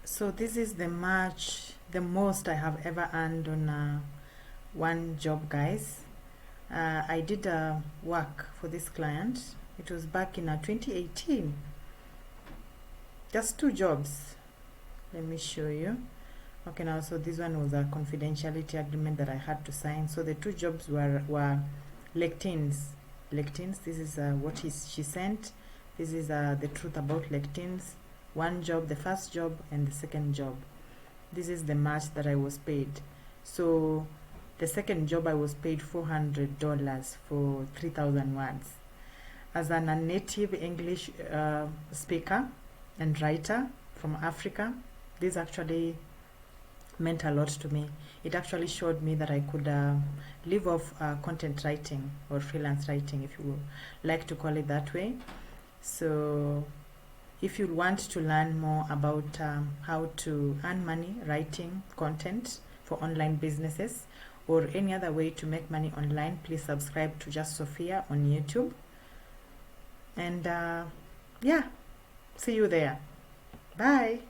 So this is the most I have ever earned on one job, guys. I did work for this client. It was back in 2018. Just 2 jobs. Let me show you. Okay, now so this one was a confidentiality agreement that I had to sign. So the 2 jobs were lectins. Lectins. This is what she sent. This is the truth about lectins. One job, the first job, and the second job. This is the match that I was paid. So the second job I was paid $400 for 3,000 words. As a native English speaker and writer from Africa, this actually meant a lot to me. It actually showed me that I could live off content writing or freelance writing, if you would like to call it that way. So if you want to learn more about how to earn money writing content for online businesses or any other way to make money online, please subscribe to Just Sophia on YouTube. And yeah, see you there. Bye.